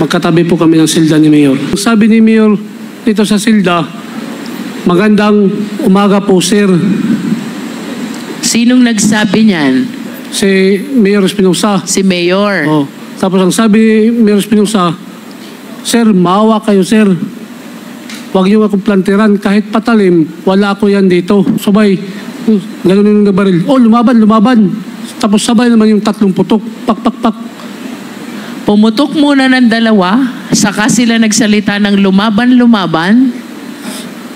Magkatabi po kami ng silda ni Mayor. Sabi ni Mayor dito sa silda, magandang umaga po, sir. Sinong nagsabi niyan? Si Mayor Espinosa. Si Mayor. Oh. Tapos ang sabi ni Mayor Espinosa, sir, maawa kayo, sir. Huwag niyo akong plantiran. Kahit patalim, wala ako yan dito. Sabay, gano'n yung nabaril. Oh, lumaban. Tapos sabay naman yung 3 putok. Pak. Pumutok muna ng 2, saka sila nagsalita ng lumaban.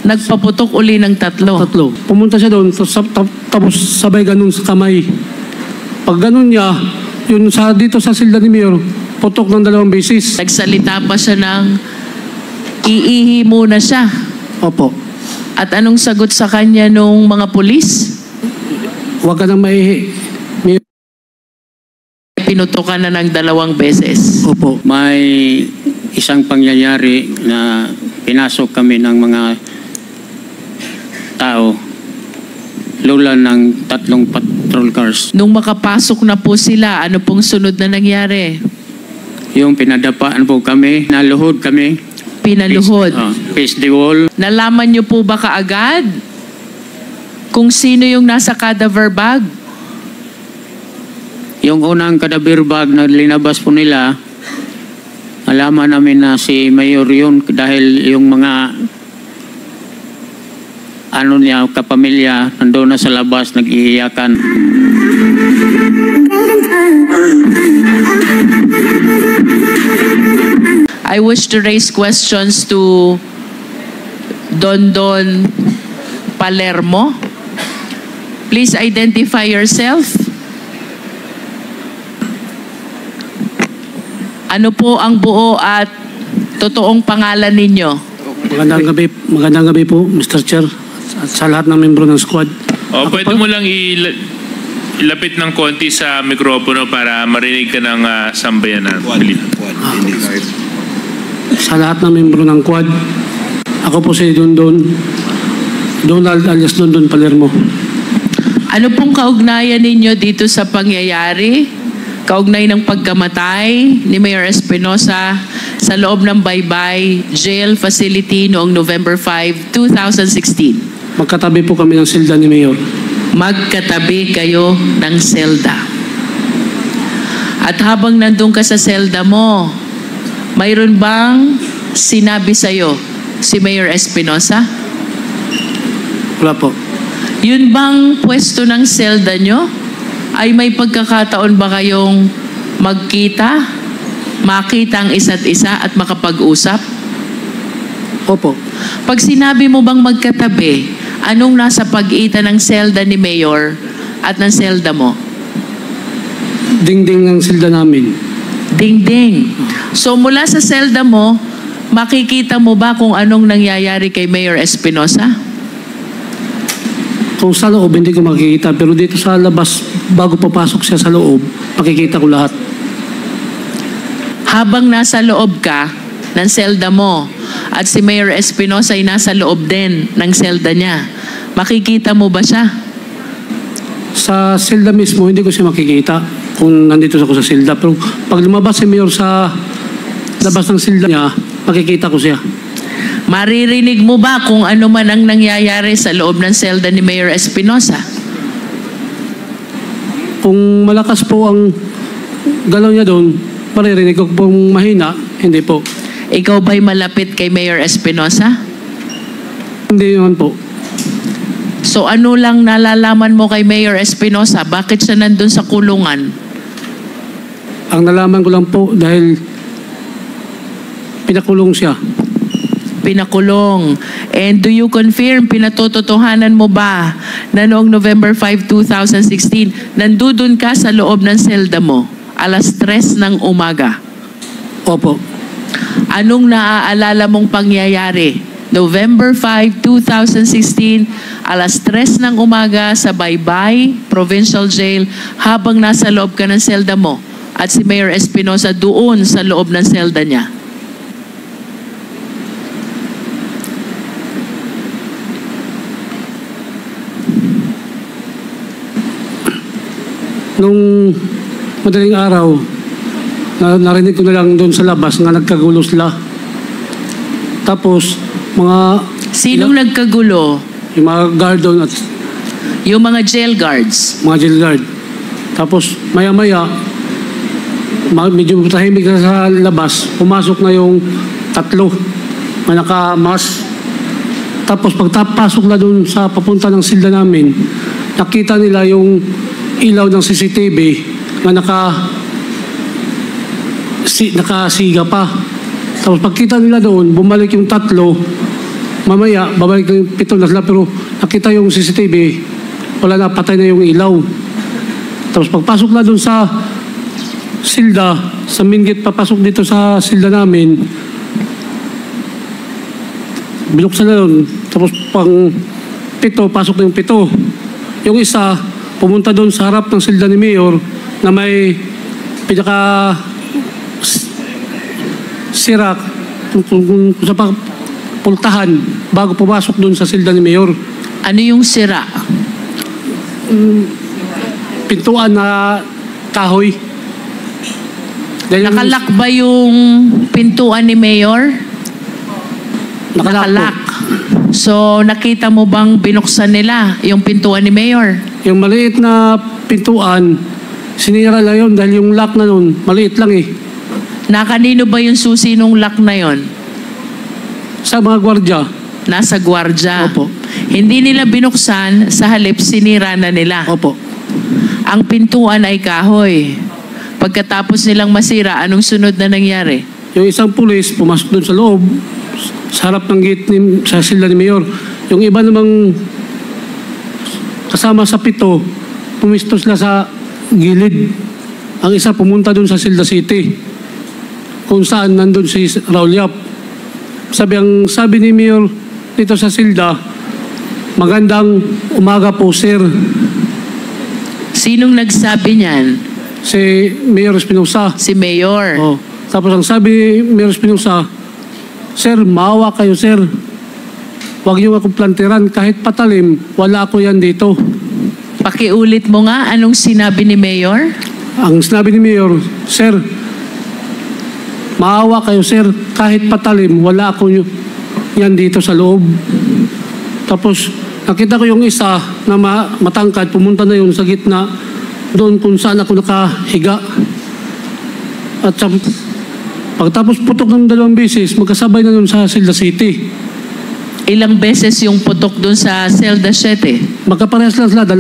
Nagpaputok uli ng 3. Pumunta siya doon, tapos sabay ganun sa kamay. Pag ganun niya, yun dito sa silda ni Mayor, putok ng 2 beses. Nagsalita pa siya ng iihi muna siya. Opo. At anong sagot sa kanya nung mga pulis? Huwag ka nang maihi. Pinutukan na ng 2 beses. Opo. May isang pangyayari na pinasok kami ng mga tao, lula ng 3 patrol cars. Nung makapasok na po sila, ano pong sunod na nangyari? Yung pinadapaan po kami, naluhod kami. Pinaluhod. Face the wall. Nalaman niyo po ba kaagad kung sino yung nasa cadaver bag? Yung unang cadaver bag na linabas po nila, alaman namin na si Mayor yun dahil yung mga niya, kapamilya, nandoon na sa labas, nag-iiyakan. I wish to raise questions to Don Palermo. Please identify yourself. Ano po ang buo at totoong pangalan ninyo? Magandang gabi po, Mr. Chair, at sa lahat ng membro ng squad. Pwede mo lang ilapit ng konti sa mikropono para marinig ka ng sambayanan. Sa lahat ng membro ng quad, ako po si Donald alias Don Palermo. Ano pong kaugnayan ninyo dito sa pangyayari? Kaugnay ng pagkamatay ni Mayor Espinosa sa loob ng Baybay Jail Facility noong November 5, 2016. Magkatabi po kami ng silda ni Mayor. Magkatabi kayo ng selda. At habang nandun ka sa selda mo, mayroon bang sinabi sa'yo si Mayor Espinosa? Wala po. Yun bang pwesto ng selda nyo? Ay may pagkakataon ba kayong makita ang isa't isa at makapag-usap? Opo. Pag sinabi mo bang magkatabi, anong nasa pagitan ng selda ni Mayor at ng selda mo? Dingding ng silda namin. Dingding. So mula sa selda mo, makikita mo ba kung anong nangyayari kay Mayor Espinosa? Kung sa loob, hindi ko makikita. Pero dito sa labas, bago papasok siya sa loob, makikita ko lahat. Habang nasa loob ka ng selda mo at si Mayor Espinosa ay nasa loob din ng selda niya, makikita mo ba siya? Sa selda mismo, hindi ko siya makikita kung nandito ako sa selda. Pero pag lumabas si Mayor sa labas ng selda niya, makikita ko siya. Maririnig mo ba kung ano man ang nangyayari sa loob ng selda ni Mayor Espinosa? Kung malakas po ang galaw niya doon, maririnig ko. Kung mahina, hindi po. Ikaw ba'y malapit kay Mayor Espinosa? Hindi naman po. So ano lang nalalaman mo kay Mayor Espinosa? Bakit siya nandun sa kulungan? Ang nalaman ko lang po dahil pinakulong siya. Pinakulong. And do you confirm, pinatototohanan mo ba na noong November 5, 2016, nandudun ka sa loob ng selda mo, 3:00 ng umaga? Opo. Anong naaalala mong pangyayari? November 5, 2016, 3:00 ng umaga sa Baybay Provincial Jail habang nasa loob ka ng selda mo at si Mayor Espinosa doon sa loob ng selda niya. Nung madaling araw, Narinig ko na lang doon sa labas nga nagkagulo sila. Tapos, Sinong nagkagulo? yung mga guard doon at Yung mga jail guards. mga jail guard. Tapos, maya-maya, medyo tahimik na sa labas, pumasok na yung tatlo na naka-mask. Tapos, pagpasok na doon sa papunta ng silda namin, nakita nila yung ilaw ng CCTV na nakasiga pa. Tapos pagkita nila doon, bumalik yung tatlo. Mamaya, babalik na yung 7 na sila. Pero nakita yung CCTV, wala na, patay na yung ilaw. Tapos pagpasok na doon sa silda, sa main gate, papasok dito sa silda namin, binuksan na doon. Tapos pang 7, pasok na yung 7. Yung isa, pumunta doon sa harap ng silda ni Mayor na may pinaka sirak kung sa pultahan bago pumasok doon sa silda ni Mayor. Ano yung sira? Pintuan na kahoy. Dahil Nakalak ba yung pintuan ni Mayor? Nakalak. So, nakita mo bang binuksan nila yung pintuan ni Mayor? Yung maliit na pintuan, sinira lang yun dahil yung lock na nun, maliit lang eh. Nakanino ba yung susi nung lock na yon? Sa mga gwardya. Nasa gwardya. Opo. Hindi nila binuksan, sa halip sinira na nila. Opo. Ang pintuan ay kahoy. Pagkatapos nilang masira, anong sunod na nangyari? Yung isang pulis, pumasok doon sa loob, sa harap ng gate sa silda ni Mayor. Yung iba namang kasama sa 7, pumisto sila sa gilid. Ang isa pumunta doon sa Silda City, kung saan nandun si Raul Yap. Sabi ni Mayor dito sa Silda, magandang umaga po, sir. Sinong nagsabi niyan? Si Mayor Espinosa. Si Mayor. Oh. Tapos ang sabi ni Mayor Espinosa, sir, maawa kayo, sir. Huwag niyo akong plantiran. Kahit patalim, wala ako yan dito. Pakiulit mo nga, anong sinabi ni Mayor? Ang sinabi ni Mayor, sir, maawa kayo, sir. Kahit patalim, wala ako yan dito sa loob. Tapos, nakita ko yung isa na matangkad, pumunta na yun sa gitna, doon kung saan ako nakahiga. At pagtapos putok ng 2 beses, magkasabay na doon sa Silda City. Ilang beses yung putok doon sa Celda 7? Magkaparehas lang sila, 2.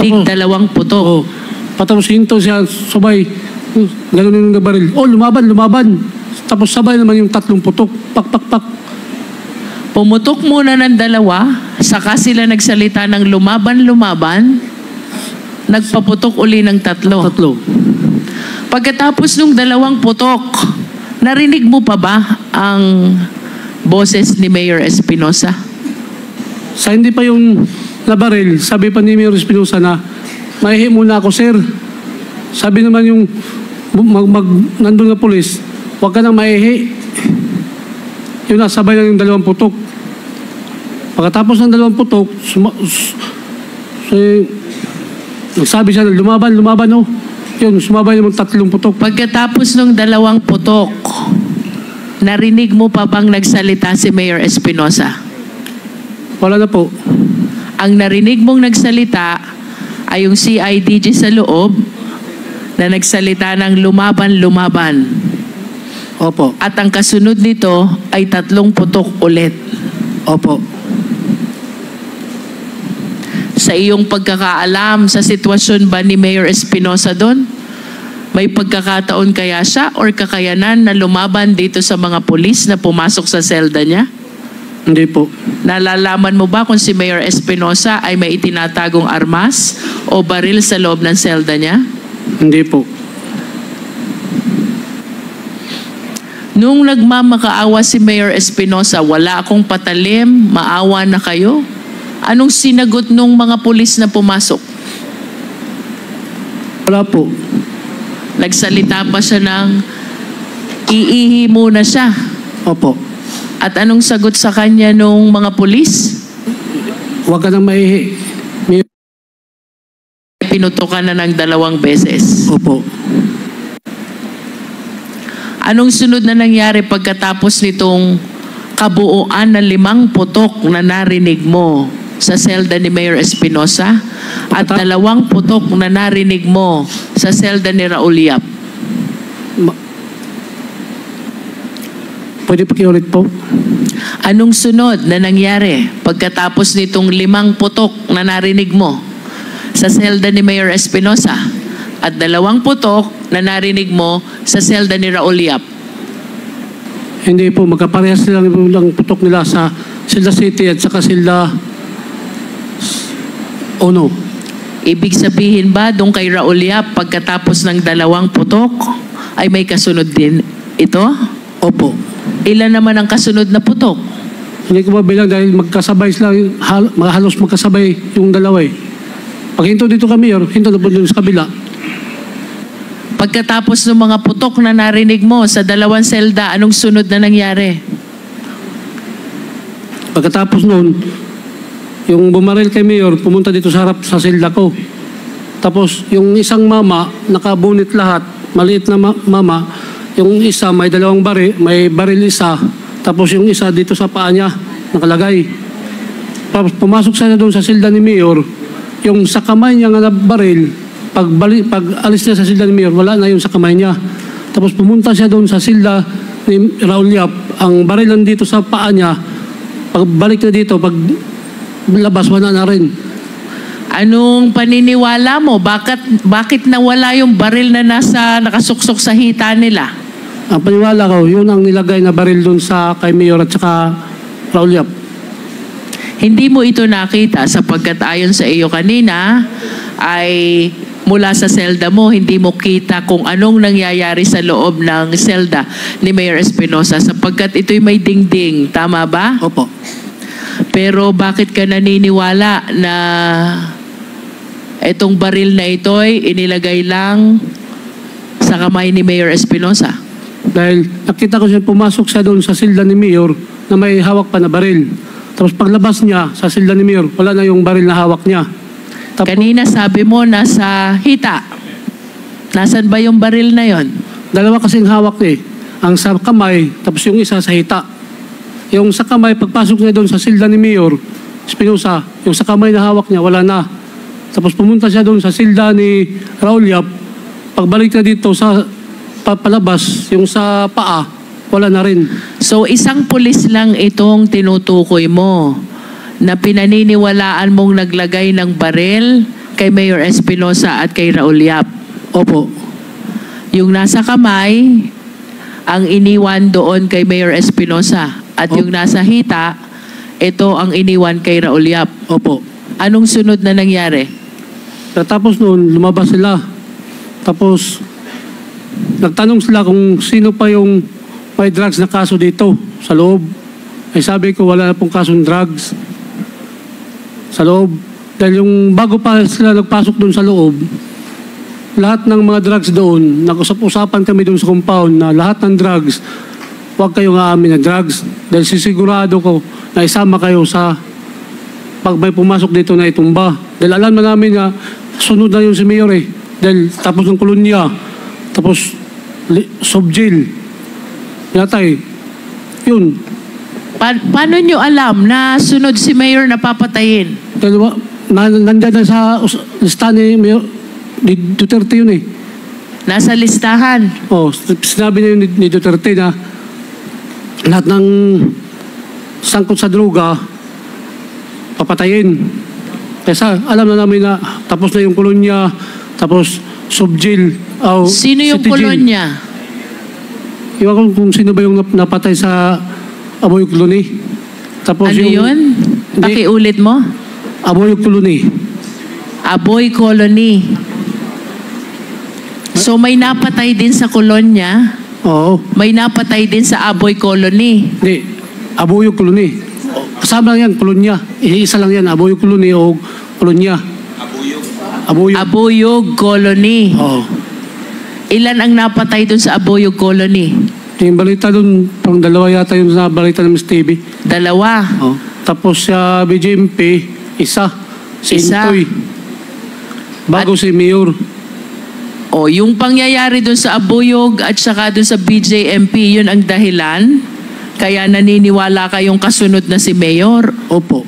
Tig 2 putok. Oo. Patapos hinto siya, sabay, gano'n yung nabaril. Oh, lumaban. Tapos sabay naman yung 3 putok. Pak. Pumutok muna ng 2, saka sila nagsalita ng lumaban, nagpaputok uli ng 3. 3. Pagkatapos nung 2 putok, narinig mo pa ba ang boses ni Mayor Espinosa? Sa hindi pa yung nabaril, sabi pa ni Mayor Espinosa na, mahihi muna ako, sir. Sabi naman yung nandun na pulis, huwag ka nang mahihi. Yun na, sabay na yung 2 putok. Pagkatapos ng 2 putok, nagsabi siya na lumaban, oh. Yun, sumabay naman 3 putok. Pagkatapos nung 2 putok, narinig mo pa bang nagsalita si Mayor Espinosa? Wala na po. Ang narinig mong nagsalita ay yung CIDG sa loob na nagsalita ng lumaban. Opo. At ang kasunod nito ay 3 putok ulit. Opo. Sa iyong pagkakaalam sa sitwasyon ba ni Mayor Espinosa doon? May pagkakataon kaya siya or kakayanan na lumaban dito sa mga pulis na pumasok sa selda niya? Hindi po. Nalalaman mo ba kung si Mayor Espinosa ay may itinatagong armas o baril sa loob ng selda niya? Hindi po. Nung nagmamakaawa si Mayor Espinosa, wala akong patalim, maawa na kayo? Anong sinagot nung mga pulis na pumasok? Wala po. Nagsalita pa siya ng iihi muna siya. Opo. At anong sagot sa kanya nung mga pulis? Huwag ka nang maihi. Pinutukan na ng 2 beses. Opo. Anong sunod na nangyari pagkatapos nitong kabuuan ng 5 putok na narinig mo sa selda ni Mayor Espinosa at 2 putok na narinig mo sa selda ni Raul Yap? Pwede pakiulit po? Anong sunod na nangyari pagkatapos nitong 5 putok na narinig mo sa selda ni Mayor Espinosa at 2 putok na narinig mo sa selda ni Raul Yap? Hindi po, magkaparehas lang ang putok nila sa Silda City at saka Silda Ono. Ibig sabihin ba doon kay Raul Yap pagkatapos ng 2 putok ay may kasunod din ito? Opo. Ilan naman ang kasunod na putok? Hindi ko mabilang dahil magkasabay sila, halos magkasabay yung dalawa eh. Pag hinto dito kami, hinto na po dun sa kabila. Pagkatapos ng mga putok na narinig mo sa 2 selda, anong sunod na nangyari? Pagkatapos noon, yung bumaril kay Mayor, pumunta dito sa harap sa silda ko. Tapos yung isang mama, nakabunit lahat, maliit na mama, yung isa may 2 baril, may baril isa, tapos yung isa dito sa paa niya, nakalagay. Tapos pumasok siya doon sa silda ni Mayor, yung sa kamay niya nga na baril, pag alis niya sa silda ni Mayor, wala na yung sa kamay niya. Tapos pumunta siya doon sa silda ni Raul Yap, ang baril nandito sa paa niya, pagbalik na dito, pag labas, wala na rin. Anong paniniwala mo? Bakit nawala yung baril na nakasuksok sa hita nila? Ang paniwala ko, yun ang nilagay na baril doon sa kay Mayor at saka Raul Yap. Hindi mo ito nakita sapagkat ayon sa iyo kanina ay mula sa selda mo, hindi mo kita kung anong nangyayari sa loob ng selda ni Mayor Espinosa sapagkat ito'y may dingding. Tama ba? Opo. Pero bakit ka naniniwala na itong baril na ito'y inilagay lang sa kamay ni Mayor Espinosa? Dahil nakita ko siya pumasok siya doon sa silda ni Mayor na may hawak pa na baril. Tapos paglabas niya sa silda ni Mayor, wala na yung baril na hawak niya. Tapos, kanina sabi mo nasa hita. Nasaan ba yung baril na yon? 2 kasing hawak niya eh. Ang sa kamay, tapos yung isa sa hita. Yung sa kamay, pagpasok niya doon sa silda ni Mayor Espinosa, yung sa kamay na hawak niya, wala na. Tapos pumunta siya doon sa silda ni Raul Yap. Pagbalik na dito sa palabas, yung sa paa, wala na rin. So isang pulis lang itong tinutukoy mo na pinaniniwalaan mong naglagay ng baril kay Mayor Espinosa at kay Raul Yap? Opo. Yung nasa kamay, ang iniwan doon kay Mayor Espinosa. At yung nasa hita, ito ang iniwan kay Raul Yap. Opo. Anong sunod na nangyari? Tapos noon, lumabas sila. Tapos, nagtanong sila kung sino pa yung may drugs na kaso dito sa loob. Ay sabi ko, wala na pong kasong drugs sa loob. Dahil yung bago pa sila nagpasok doon sa loob, lahat ng mga drugs doon, nag-usap-usapan kami doon sa compound na lahat ng drugs, huwag kayong aamin na drugs. Dahil sisigurado ko na isama kayo sa pag may pumasok dito na itumba. Dahil alam na namin na sunod na yun si Mayor eh. Dahil tapos ng kolonya, tapos subjail. Yatay. Yun. Paano nyo alam na sunod si Mayor na papatayin? Dahil nandyan na sa listahan ni Mayor Duterte yun eh. Nasa listahan? Sinabi niya ni Duterte na lahat ng sangkot sa droga papatayin. Kaya alam na namin na tapos na yung kolonya, tapos subjail. Sino yung kolonya? Iwan ko kung sino ba yung napatay sa Aboy Colony. Tapos ano yun? Pakiulit mo? Aboy Colony. Aboy Colony. So may napatay din sa kolonya? Oo. May napatay din sa Aboy Colony? Hindi. Aboy Colony. Kasama lang yan, kolonya. Isa lang yan, Aboy Colony o kolonya. Abuyog Colony. Oo. Ilan ang napatay dun sa Abuyog Colony? Yung balita dun, pang 2 yata yung balita ng Ms. TV. 2? Oo. Tapos sa BJMP, isa. Si Isa. Intoy. Bago si Mayor. O, yung pangyayari dun sa Abuyog at saka dun sa BJMP, yun ang dahilan? Kaya naniniwala kayong kasunod na si Mayor? Opo.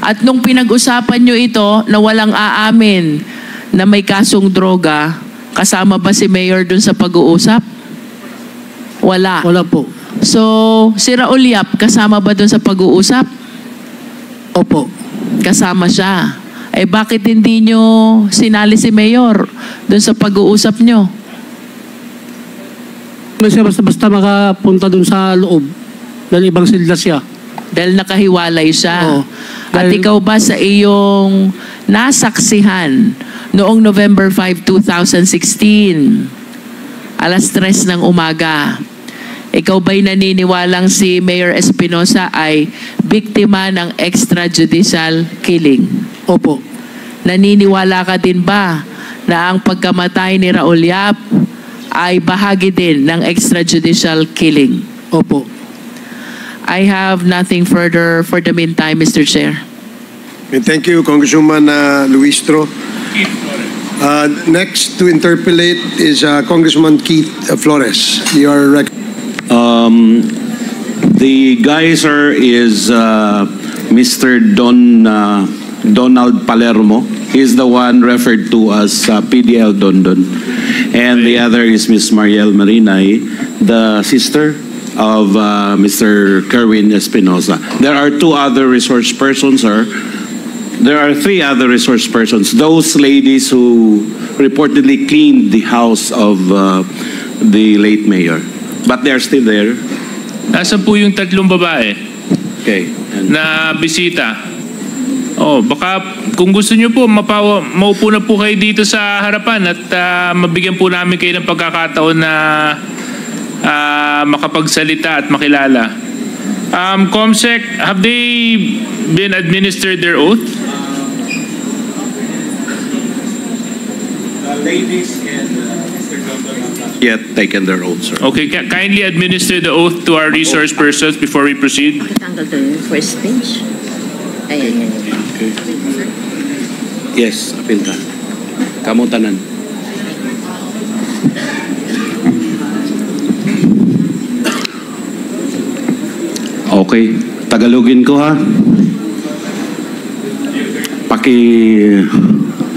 At nung pinag-usapan nyo ito na walang aamin na may kasong droga, kasama ba si Mayor dun sa pag-uusap? Wala. Wala po. So, si Raul Yap, kasama ba dun sa pag-uusap? Opo. Kasama siya. Eh bakit hindi nyo sinali si Mayor dun sa pag-uusap nyo? Kasi basta makapunta dun sa loob. Dahil ibang silda siya. Dahil nakahiwalay siya. Oo. At Dahil- ikaw ba sa iyong nasaksihan noong November 5, 2016, alas 3 ng umaga, ikaw ba'y naniniwalang si Mayor Espinosa ay biktima ng extrajudicial killing? Opo. Naniniwala ka din ba na ang pagkamatay ni Raul Yap ay bahagi din ng extrajudicial killing? Opo. I have nothing further for the meantime, Mr. Chair. Thank you, Congresswoman Luistro. Next to interpolate is Congressman Keith Flores. You are The guy, sir, is Mr. Donald Palermo. He's the one referred to as PDL Dondon. And the other is Miss Mariel Marinay, the sister of Mr. Kerwin Espinosa. There are two other resource persons, sir. There are three other resource persons. Those ladies who reportedly cleaned the house of the late mayor. But they're still there. Nasaan po yung tatlong babae Okay. And na bisita? Oh, baka kung gusto niyo po, maupo na po kayo dito sa harapan at mabigyan po namin kayo ng pagkakataon na makapagsalita at makilala. Comsec, have they been administered their oath? ladies and Mr. Dondon have not yet taken their oath, sir. Okay, kindly administer the oath to our resource persons before we proceed. Tanggal to yung first page. Ayan. Yes, apil ka. Kamu tanan. Okay, Tagalogin ko ha.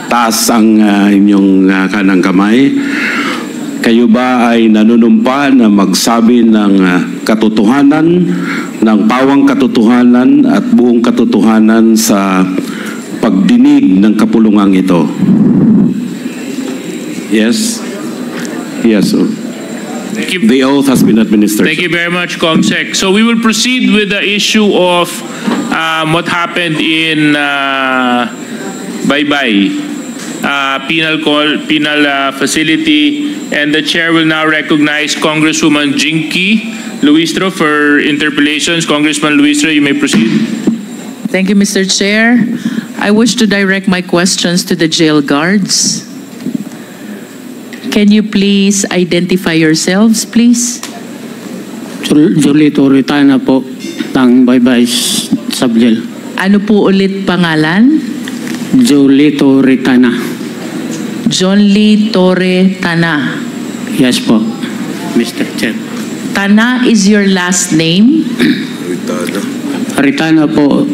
Taas ang inyong kanang kamay. Kayo ba ay nanunumpa na magsabi ng katotohanan, ng pawang katotohanan at buong katotohanan sa pagdinig ng kapulungang ito? Yes? Yes, sir. Thank you. The oath has been administered. Thank you very much, Comsec. So we will proceed with the issue of what happened in Baybay penal facility, and the chair will now recognize Congresswoman Jinky Luistro for interpellations. Congressman Luistro, you may proceed. Thank you, Mr. Chair. I wish to direct my questions to the jail guards. Can you please identify yourselves, please? Julito Ritana po ng Baybay Subjail. Ano po ulit pangalan? Julito Ritana. John Lee Torre Tana. Yes po, Mr. Chair. Tana is your last name? Ritana po.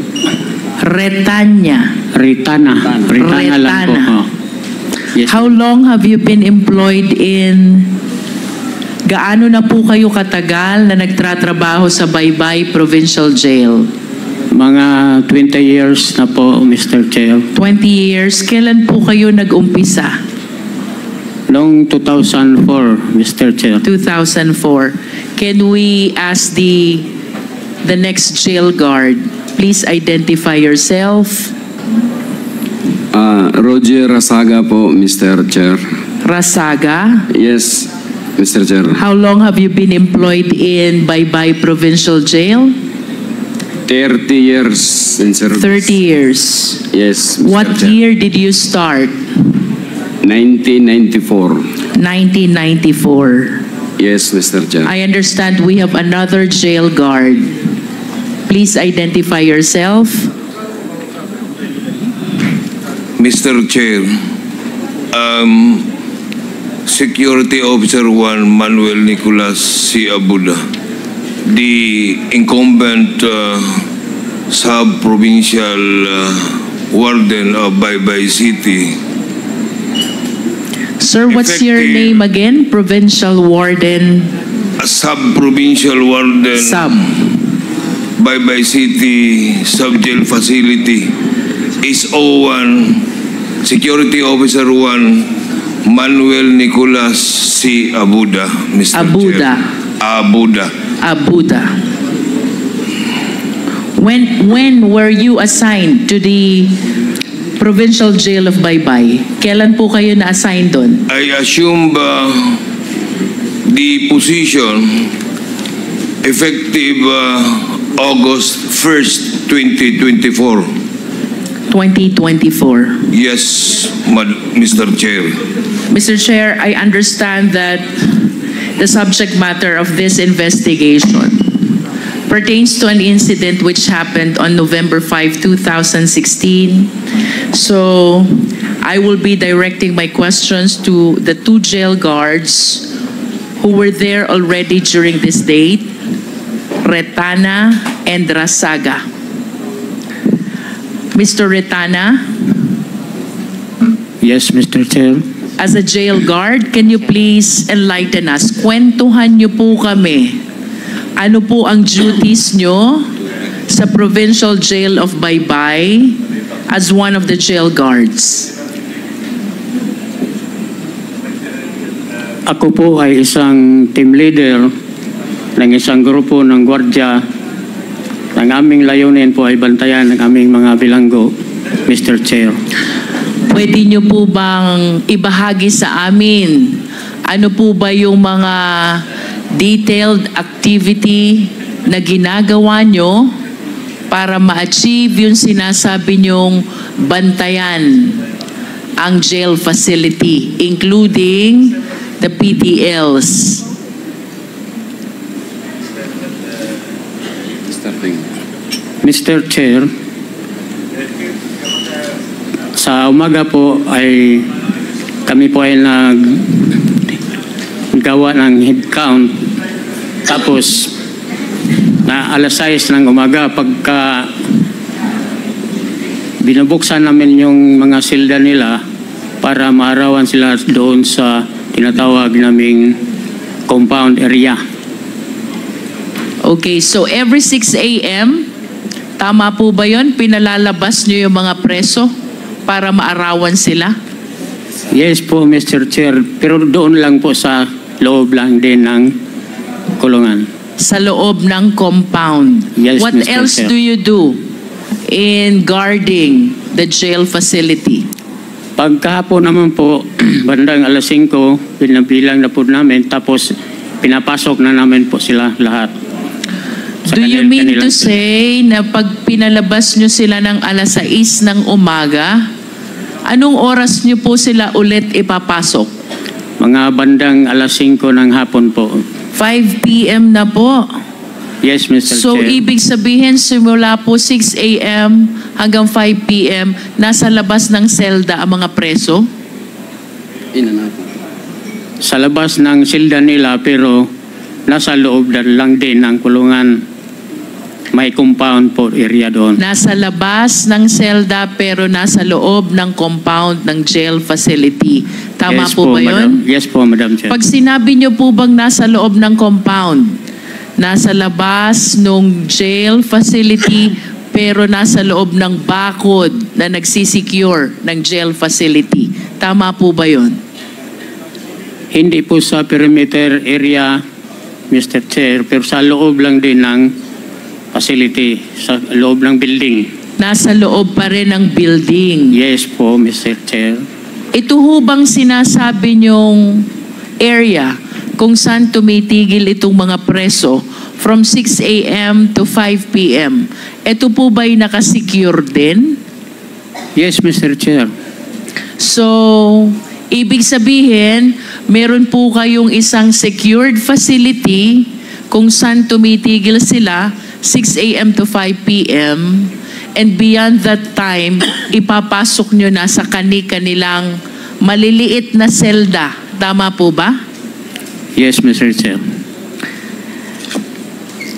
Retanya. Ritana lang po. Ritana. Oh. Yes. How long have you been employed in... Gaano na po kayo katagal na nagtratrabaho sa Baybay Provincial Jail? Mga 20 years na po, Mr. Chair. 20 years. Kailan po kayo nag-umpisa? Noong 2004, Mr. Chair. 2004. Can we ask the next jail guard, please identify yourself? Roger Rasaga po, Mr. Chair. Rasaga. Yes, Mr. Chair. How long have you been employed in Baybay Provincial Jail? 30 years in service. 30 years. Yes, Mr. What Chair. year did you start? 1994. 1994. Yes, Mr. Chair. I understand we have another jail guard. Please identify yourself. Mr. Chair, Security Officer 1 Manuel Nicolas C. Abuda, the incumbent sub-provincial warden of Baybay City. Sir, what's your Effective- name again? Provincial Warden Sub-provincial warden Sub. Baybay City Sub-Jail Facility is 01 Security Officer 1 Manuel Nicolas C. Abuda, Mr. Abuda. Chair. Abuda. Abuda. When were you assigned to the Provincial Jail of Baybay? Kailan po kayo na-assign doon? I assume the position effective August 1st, 2024. 2024. Yes, Mr. Chair. Mr. Chair, I understand that the subject matter of this investigation pertains to an incident which happened on November 5, 2016. So I will be directing my questions to the two jail guards who were there already during this date, Retana and Rasaga. Mr. Retana, Yes, Mr. Chair. as a jail guard, can you please enlighten us? Kwentuhan niyo po kami. Ano po ang duties niyo sa Provincial Jail of Baybay as one of the jail guards? Ako po ay isang team leader ng isang grupo ng gwardya. Ang aming layunin po ay bantayan ng aming mga bilanggo, Mr. Chair. Pwede niyo po bang ibahagi sa amin ano po ba yung mga detailed activity na ginagawa nyo para ma-achieve yung sinasabi nyong bantayan ang jail facility, including the PDLs? Starting. Mr. Chair, sa umaga po ay kami po ay naggawa ng head count. Tapos na alas 6 ng umaga pagka binubuksan namin yung mga silda nila para maarawan sila doon sa tinatawag naming compound area. Okay, so every 6 a.m., tama po ba yun? Pinalalabas nyo yung mga preso para maarawan sila? Yes po, Mr. Chair, pero doon lang po sa loob lang din ng kulungan. Sa loob ng compound. Yes, What Mr. else Chair. do you do in guarding the jail facility? Pagkahapon naman po, bandang alas 5, pinabilang na po namin, tapos pinapasok na namin po sila lahat. Sa Do you mean to kanilang- say na pag pinalabas nyo sila ng alas 6 ng umaga, anong oras nyo po sila ulit ipapasok? Mga bandang alas 5 ng hapon po. 5 p.m. na po. Yes, Mr. So, Chair. ibig sabihin, simula po 6 a.m. hanggang 5 p.m., nasa labas ng selda ang mga preso? Sa labas ng silda nila, pero nasa loob lang din ng kulungan. May compound po area doon. Nasa labas ng selda pero nasa loob ng compound ng jail facility. Tama Yes po ba Madam. yun? Yes po, Madam Chair. Pag sinabi nyo po bang nasa loob ng compound, nasa labas ng jail facility pero nasa loob ng bakod na nagsisecure ng jail facility. Tama po ba yun? Hindi po sa perimeter area, Mr. Chair, pero sa loob lang din ng facility, sa loob ng building. Nasa loob pa rin ng building. Yes po, Mr. Chair. Ito ho bang sinasabi nyong area kung saan tumitigil itong mga preso from 6 a.m. to 5 p.m.? Ito po ba'y nakasecure din? Yes, Mr. Chair. So, ibig sabihin, meron po kayong isang secured facility kung saan tumitigil sila 6 a.m. to 5 p.m. and beyond that time, ipapasok nyo na sa kanilang maliliit na selda Tama po ba? Yes, Mr. Chair.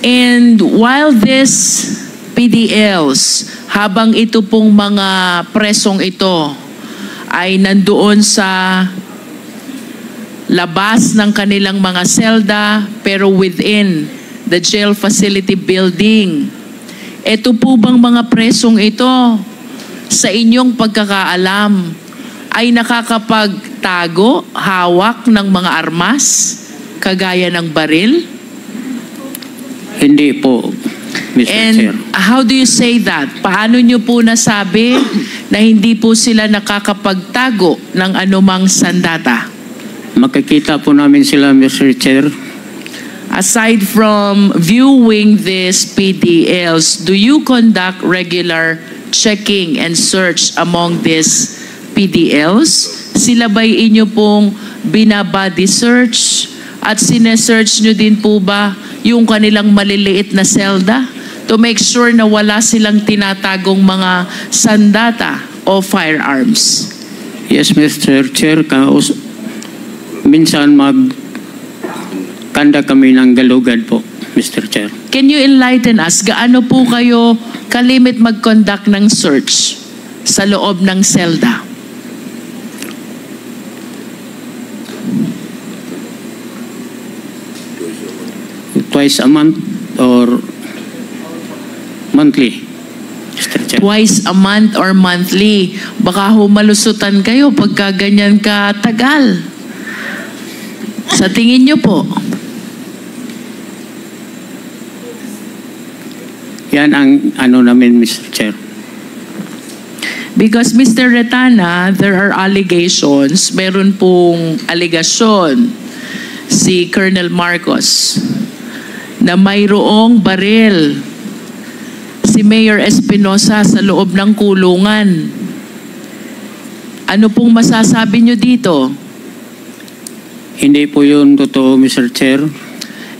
And while this PDLs, habang ito pong mga presong ito ay nandoon sa labas ng kanilang mga selda pero within the jail facility building, ito po bang mga presong ito sa inyong pagkakaalam ay nakakapagtago, hawak ng mga armas kagaya ng baril? Hindi po, Mr. Chair. And how do you say that? Paano nyo po nasabi na hindi po sila nakakapagtago ng anumang sandata? Makikita po namin sila, Mr. Chair. Aside from viewing these PDLs, do you conduct regular checking and search among these PDLs? Sila ba'y inyo pong binabody search? At sinesearch nyo din po ba yung kanilang maliliit na selda to make sure na wala silang tinatagong mga sandata o firearms? Yes, Mr. Chair. Minsan magkanda kami ng galugad po, Mr. Chair. Can you enlighten us? Gaano po kayo kalimit mag-conduct ng search sa loob ng selda? Twice a month or monthly, Mr. Chair. Twice a month or monthly. Baka humalusutan kayo pagka ganyan katagal. Sa tingin nyo po? Yan ang ano namin, Mr. Chair. Because Mr. Retana, there are allegations, meron pong aligasyon si Colonel Marcos na mayroong baril si Mayor Espinosa sa loob ng kulungan. Ano pong masasabi nyo dito? Hindi po yun totoo, Mr. Chair.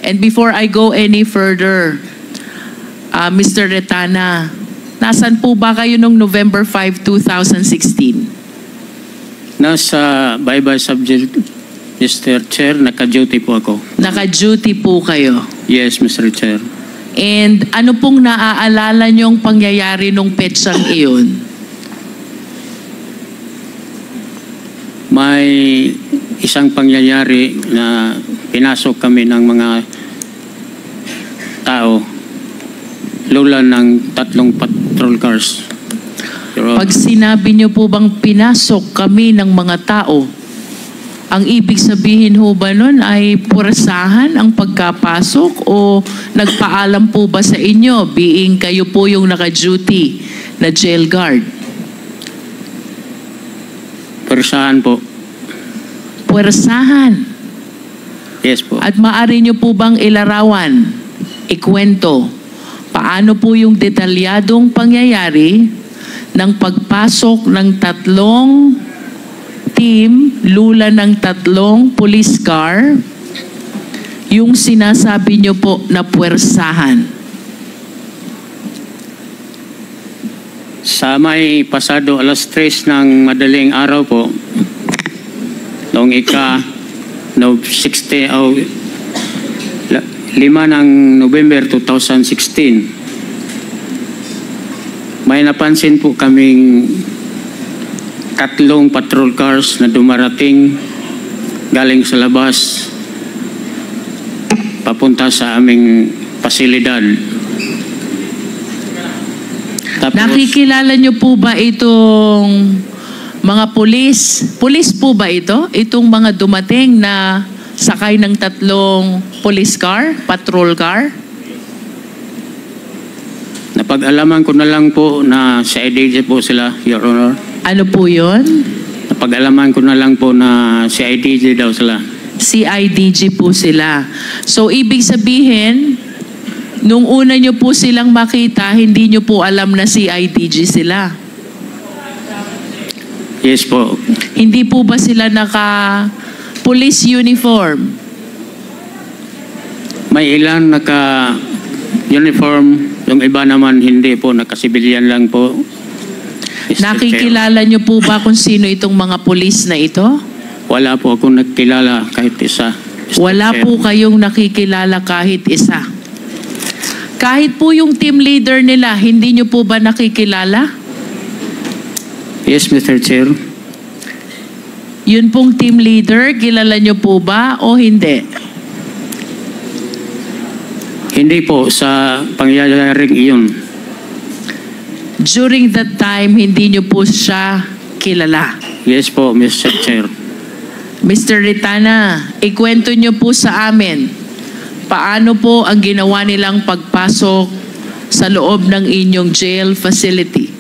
And before I go any further, Mr. Retana, nasan po ba kayo noong November 5, 2016? Nasa bye-bye subject, Mr. Chair. Naka-duty po ako. Naka-duty po kayo. Yes, Mr. Chair. And ano pong naaalala niyong pangyayari nung petsang iyon? May isang pangyayari na pinasok kami ng mga tao, lula ng 3 patrol cars. Pero, Pag sinabi niyo po bang pinasok kami ng mga tao, ang ibig sabihin ho ba nun ay puwersahan ang pagkapasok o nagpaalam po ba sa inyo being kayo po yung naka-duty na jail guard? persahan po. Puwersahan. Yes po. At maaari niyo po bang ilarawan, ikwento, paano po yung detalyadong pangyayari ng pagpasok ng 3 team, lula ng 3 police car, yung sinasabi niyo po na puwersahan? Sa may pasado 3:00 ng madaling araw po, noong 5 ng November 2016, may napansin po kaming 3 patrol cars na dumarating galing sa labas papunta sa aming pasilidad. Tapos, nakikilala niyo po ba itong mga pulis? Pulis po ba ito? Itong mga dumating na sakay ng 3 police car, patrol car? napag-alaman ko na lang po na sa IDG po sila, Your Honor. Ano po yun? Napag-alaman ko na lang po na si IDG daw sila. CIDG po sila. So, ibig sabihin, nung una nyo po silang makita, hindi nyo po alam na CIDG sila. Yes po. Hindi po ba sila naka-police uniform? May ilan naka-uniform, yung iba naman hindi po, naka-civilian lang po. Mr. Chair. Nakikilala nyo po ba kung sino itong mga police na ito? Wala po akong nagkilala kahit isa. Mr. Wala Chair. po kayong nakikilala kahit isa. Kahit po yung team leader nila, hindi nyo po ba nakikilala? Yes, Mr. Chair. Yun pong team leader, kilala nyo po ba o hindi? Hindi po sa pangyayaring iyon. During that time, hindi nyo po siya kilala. Yes po, Mr. Chair. Mr. Ritana, ikwento nyo po sa amin, paano po ang ginawa nilang pagpasok sa loob ng inyong jail facility?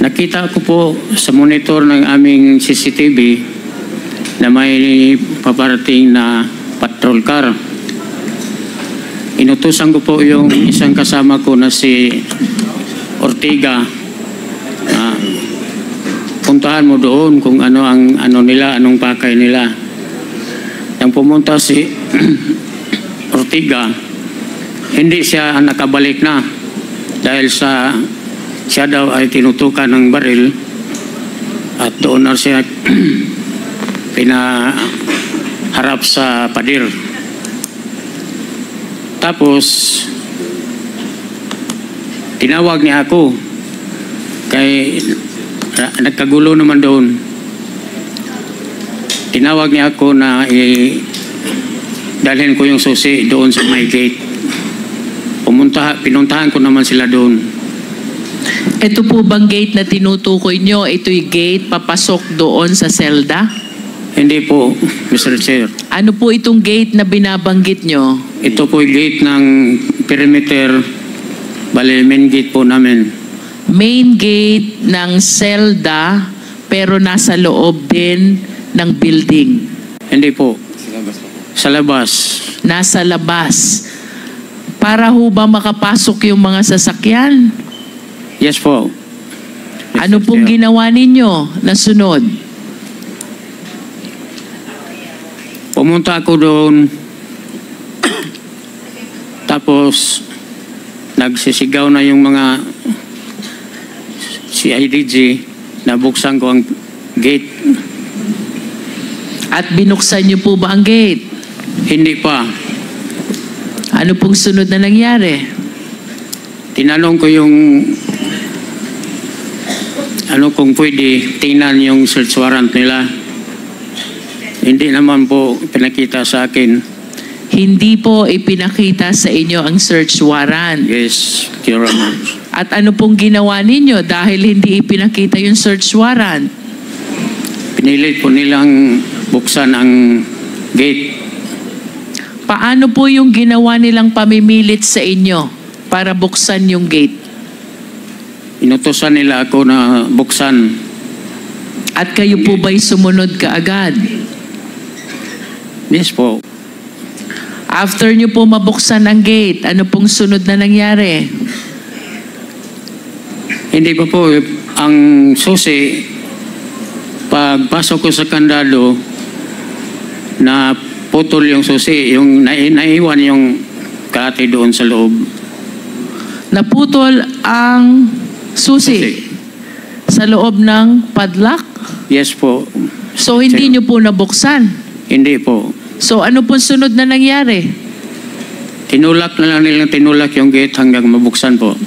Nakita ko po sa monitor ng aming CCTV na may paparating na patrol car. Inutusan ko po yung isang kasama ko na si Ortega. Puntahan mo doon kung ano ang nila, anong pakay nila. Nang pumunta si Ortega, hindi siya nakabalik na dahil siya daw ay tinutukan ng baril at doon na siya pinaharap sa pader. Tapos tinawag niya ako kay nagkagulo naman doon. Tinawag niya ako na dalhin ko yung susi doon sa my gate. Pinuntahan ko naman sila doon. Ito po bang gate na tinutukoy nyo, ito'y gate papasok doon sa selda? Hindi po, Mr. Chair. Ano po itong gate na binabanggit nyo? Ito po yung gate ng perimeter, bali main gate po namin. Main gate ng selda pero nasa loob din ng building. Hindi po. Sa labas. Nasa labas. Para ho ba makapasok yung mga sasakyan? Yes po. Ano pong ginawa ninyo na sunod? Pumunta ako doon. Tapos nagsisigaw na yung mga CIDG, nabuksan ko ang gate. At binuksan niyo po ba ang gate? Hindi pa. Ano pong sunod na nangyari? Tinanong ko yung kung pwede tingnan yung search warrant nila. Hindi naman po pinakita sa akin. Hindi po ipinakita sa inyo ang search warrant. Yes, Your Honor. At ano pong ginawa ninyo dahil hindi ipinakita yung search warrant? Pinilit po nilang buksan ang gate. Paano po yung ginawa nilang pamimilit sa inyo para buksan yung gate? Inutusan nila ako na buksan. At kayo po ba'y sumunod kaagad? Yes po. After nyo po mabuksan ang gate, ano pong sunod na nangyari? Hindi pa po. Ang susi, pagpasok ko sa kandado, na putol yung susi, yung naiwan yung kate doon sa loob. Naputol ang susi sa loob ng padlock? Yes po. So hindi nyo po nabuksan? Hindi po. So ano pong sunod na nangyari? Tinulak na lang nilang tinulak yung gate hanggang mabuksan po.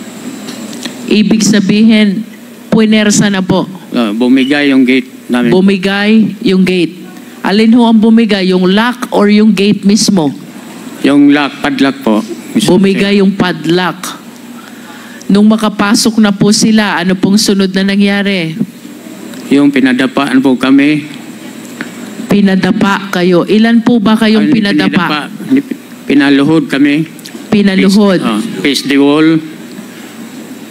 Ibig sabihin, puwersa na po. Bumigay yung gate namin. Bumigay yung gate. Alin ho ang bumigay? Yung lock or yung gate mismo? Yung lock, padlock po. Bumigay yung padlock. Nung makapasok na po sila, ano pong sunod na nangyari? Yung pinadapaan po kami. Pinadapa kayo. Ilan po ba kayong pinadapa? Pinaluhod kami. Pinaluhod. Face the wall.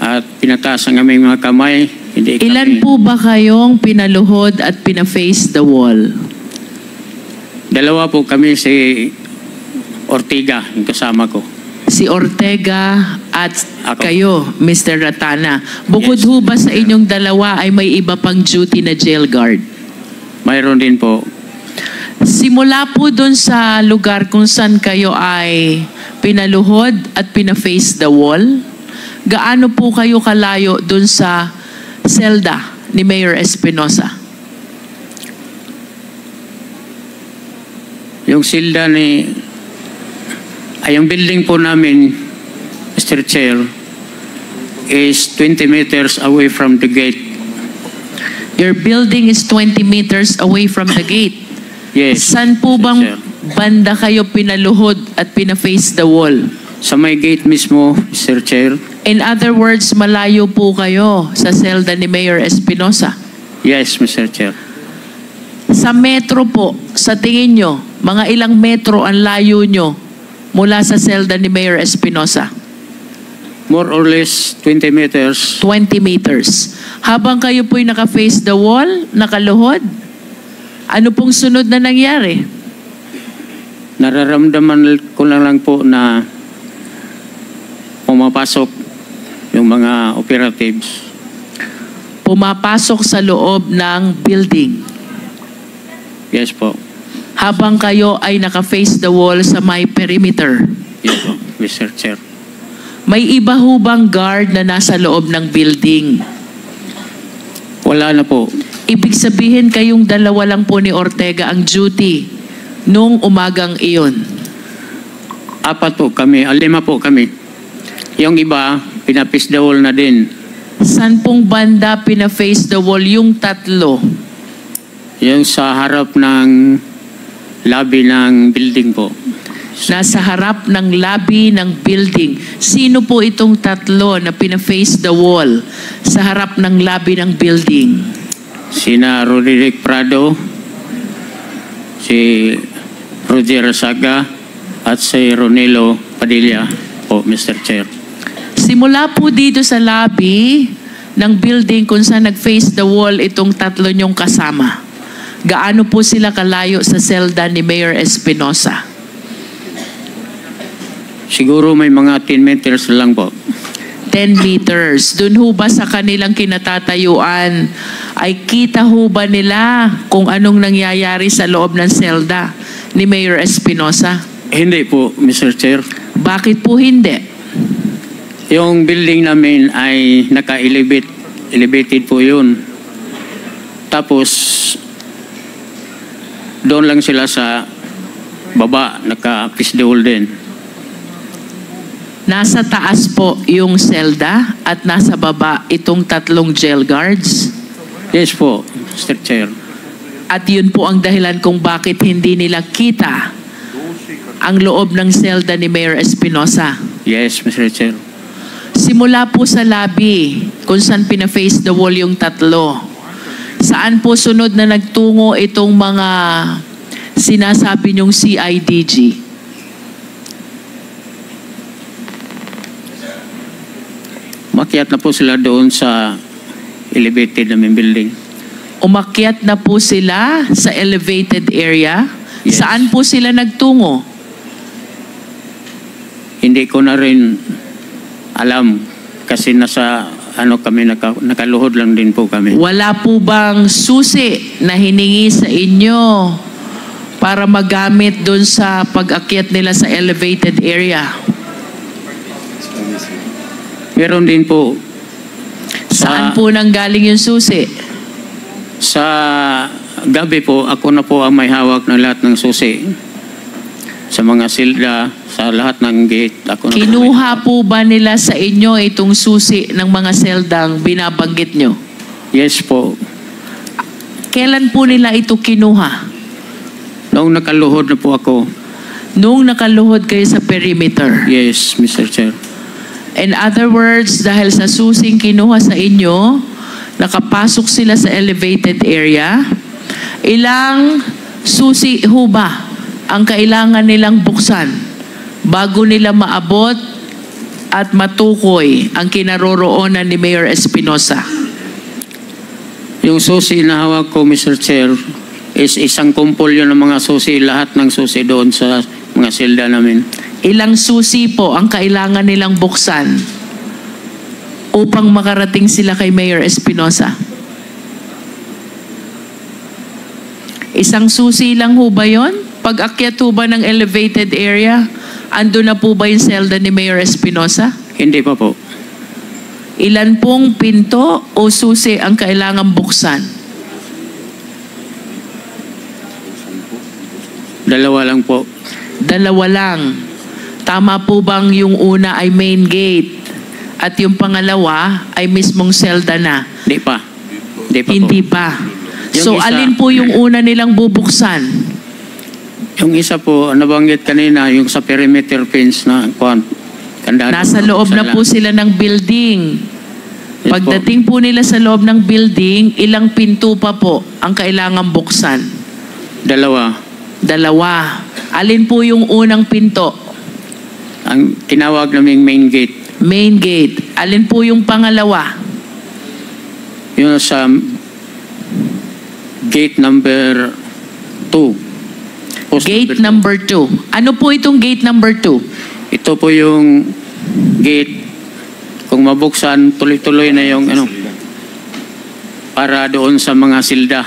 At pinataas ang aming mga kamay. Hindi Ilan kami. po ba kayong pinaluhod at pina-face the wall? Dalawa po kami, si Ortega, yung kasama ko. Si Ortega at Ako. kayo, Mr. Ratana. Bukod Yes. ho ba sa inyong dalawa ay may iba pang duty na jail guard? Mayroon din po. Simula po dun sa lugar kung saan kayo ay pinaluhod at pina-face the wall, Gaano po kayo kalayo dun sa selda ni Mayor Espinosa? Yung silda yung building po namin, Mr. Chair, is 20 meters away from the gate. Your building is 20 meters away from the gate. Yes. Saan po Mr. bang Chair. banda kayo pinaluhod at pina-face the wall? Sa may gate mismo, Mr. Chair. In other words, malayo po kayo sa selda ni Mayor Espinosa. Yes, Mr. Chair. Sa metro po, sa tingin nyo, mga ilang metro ang layo nyo mula sa selda ni Mayor Espinosa? More or less 20 meters. 20 meters. Habang kayo po'y naka-face the wall, nakaluhod, ano pong sunod na nangyari? Nararamdaman ko lang po na pumapasok yung mga operatives. Pumapasok sa loob ng building. Yes po. Habang kayo ay naka-face the wall sa may perimeter. Yes po, Mr. Chair. May iba ho bang guard na nasa loob ng building? Wala na po. Ibig sabihin kayong dalawa lang po ni Ortega ang duty nung umagang iyon. 4 po kami, 5 po kami. Yung iba, pinapis the wall na din. San pong banda pina-face the wall yung tatlo? Yung sa harap ng lobby ng building po. Nasa harap ng lobby ng building. Sino po itong tatlo na pina-face the wall sa harap ng lobby ng building? Sina Roderick Prado, si Roger Saga, at si Ronelo Padilla po, Mr. Chair. Simula po dito sa lobby ng building kung saan nag-face the wall itong tatlo niyong kasama. Gaano po sila kalayo sa selda ni Mayor Espinosa? Siguro may mga 10 meters lang po. 10 meters. Doon ho ba sa kanilang kinatatayuan ay kita ho ba nila kung anong nangyayari sa loob ng selda ni Mayor Espinosa? Hindi po, Mr. Chair. Bakit po hindi? Yung building namin ay elevated po yun. Tapos, doon lang sila sa baba, naka-face the wall din. Nasa taas po yung selda at nasa baba itong tatlong jail guards. Yes po, Mr. Chair. At yun po ang dahilan kung bakit hindi nila kita ang loob ng selda ni Mayor Espinosa. Yes, Mr. Chair. Simula po sa lobby kung saan pina-face the wall yung tatlo. Saan po sunod na nagtungo itong mga sinasabi niyong CIDG? Makiat na po sila doon sa elevated namin building. Umakyat na po sila sa elevated area? Yes. Saan po sila nagtungo? Hindi ko na rin alam kasi nasa kami nakaluhod lang din po kami. Wala po bang susi na hiningi sa inyo para magamit doon sa pag-akyat nila sa elevated area? Meron din po. Saan po nanggaling yung susi? Sa gabi po, ako na po ang may hawak ng lahat ng susi. Sa mga silda, sa lahat ng gate. Ako na Kinuha po ba nila sa inyo itong susi ng mga seldang binabanggit nyo? Yes po. Kailan po nila ito kinuha? Noong nakaluhod na po ako. Nung nakaluhod kayo sa perimeter. Yes, Mr. Chair. In other words, dahil sa susing kinuha sa inyo, nakapasok sila sa elevated area, ilang susi ho ba ang kailangan nilang buksan bago nila maabot at matukoy ang kinaroroonan ni Mayor Espinosa? Yung susi na hawak ko, Mr. Chair, is isang kumpol yun ng mga susi, lahat ng susi doon sa mga silda namin. Ilang susi po ang kailangan nilang buksan upang makarating sila kay Mayor Espinosa? Isang susi lang ho ba yun? Pag-akyat ho ba ng elevated area, ando na po ba yung selda ni Mayor Espinosa? Hindi pa po. Ilan pong pinto o susi ang kailangang buksan? Dalawa lang po. Dalawa lang. Tama po bang yung una ay main gate at yung pangalawa ay mismong selda na? Hindi pa. Hindi pa Hindi po. pa. Yung So isa- alin po yung una nilang bubuksan? Yung isa po, nabanggit kanina, yung sa perimeter fence na kandado. Nasa loob na po sila ng building. Yes Pagdating po nila sa loob ng building, ilang pinto pa po ang kailangang buksan? Dalawa. Dalawa. Alin po yung unang pinto? Ang tinawag naming main gate. Main gate. Alin po yung pangalawa? Yung sa gate number 2. Gate number 2. Ano po itong gate number 2? Ito po yung gate. Kung mabuksan, tuloy-tuloy na yung para doon sa mga silda.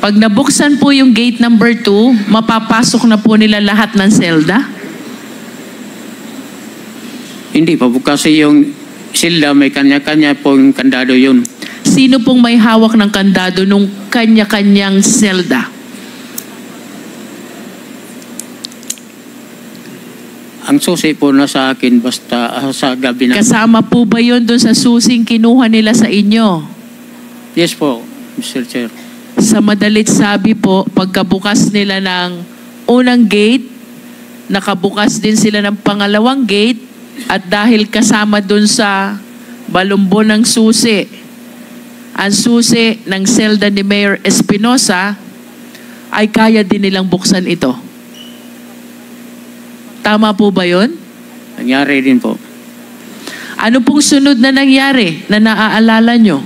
Pag nabuksan po yung gate number 2, mapapasok na po nila lahat ng selda? Hindi pa po kasi yung silda may kanya-kanya po yung kandado yun. Sino pong may hawak ng kandado nung kanya-kanyang selda? Ang susi po na sa akin basta sa gabi na. Kasama po ba yun doon sa susing kinuha nila sa inyo? Yes po, Mr. Chair. Sa madalit sabi po, pagkabukas nila ng unang gate, nakabukas din sila ng pangalawang gate at dahil kasama doon sa balumbo ng susi, ang susi ng selda ni Mayor Espinosa, ay kaya din nilang buksan ito. Tama po ba yun? Nangyari din po. Ano pong sunod na nangyari na naaalala nyo?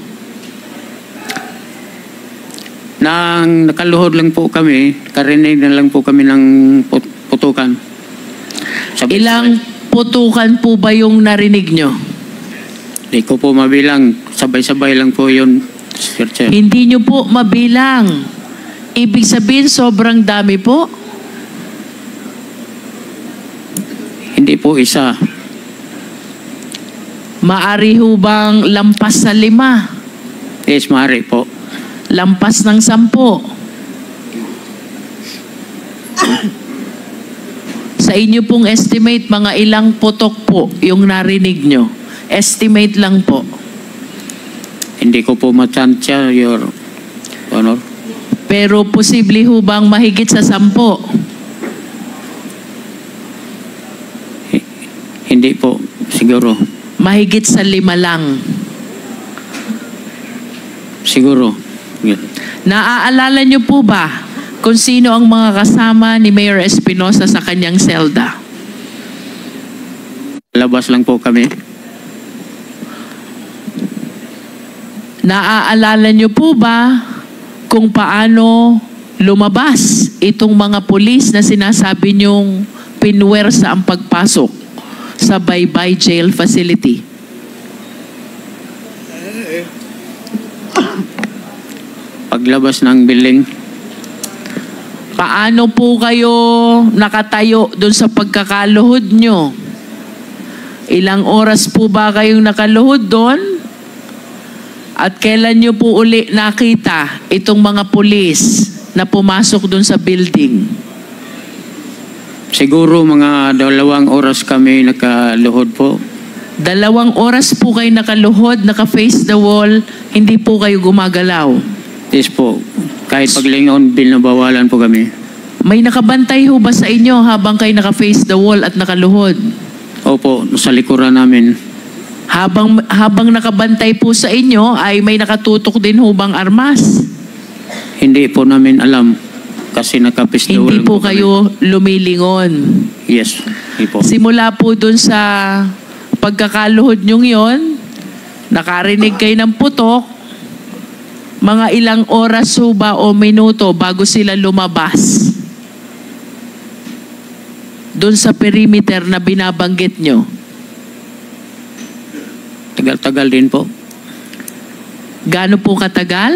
Nang nakaluhod lang po kami, karinig na lang po kami ng putukan. Ilang putukan po ba yung narinig nyo? Hindi ko po mabilang. Sabay-sabay lang po yun, Mr. Chair. Hindi nyo po mabilang. Ibig sabihin, sobrang dami po. Hindi po isa. Maari ho bang lampas sa 5? Yes, maaari po. Lampas ng 10? Sa inyo pong estimate, mga ilang putok po yung narinig nyo? Estimate lang po. Hindi ko po matansya, Your Honor. Pero posible ho bang mahigit sa 10? Hindi po, siguro. Mahigit sa 5 lang. Siguro. Naaalala nyo po ba kung sino ang mga kasama ni Mayor Espinosa sa kanyang selda? Labas lang po kami. Naaalala nyo po ba kung paano lumabas itong mga pulis na sinasabi nyong pinwersa ang pagpasok sa Baybay Jail Facility? Paglabas ng building, Paano po kayo nakatayo doon sa pagkakaluhod nyo? Ilang oras po ba kayong nakaluhod doon? At kailan nyo po uli nakita itong mga pulis na pumasok doon sa building? siguro mga 2 oras kami nakaluhod po. 2 oras po kayo nakaluhod, naka-face the wall, hindi po kayo gumagalaw. Yes po. Kahit paglingon, binabawalan po kami. May nakabantay ho ba sa inyo habang kayo naka-face the wall at nakaluhod? Opo, sa likuran namin. Habang nakabantay po sa inyo, ay may nakatutok din ho bang armas? Hindi po namin alam. Kasi naka-pistol Hindi lang po kami. kayo lumilingon. Yes, hindi po. Simula po dun sa pagkakaluhod nyong yon, nakarinig kayo ng putok, mga ilang oras ho ba o minuto bago sila lumabas dun sa perimeter na binabanggit nyo? Tagal-tagal din po. Gaano po katagal?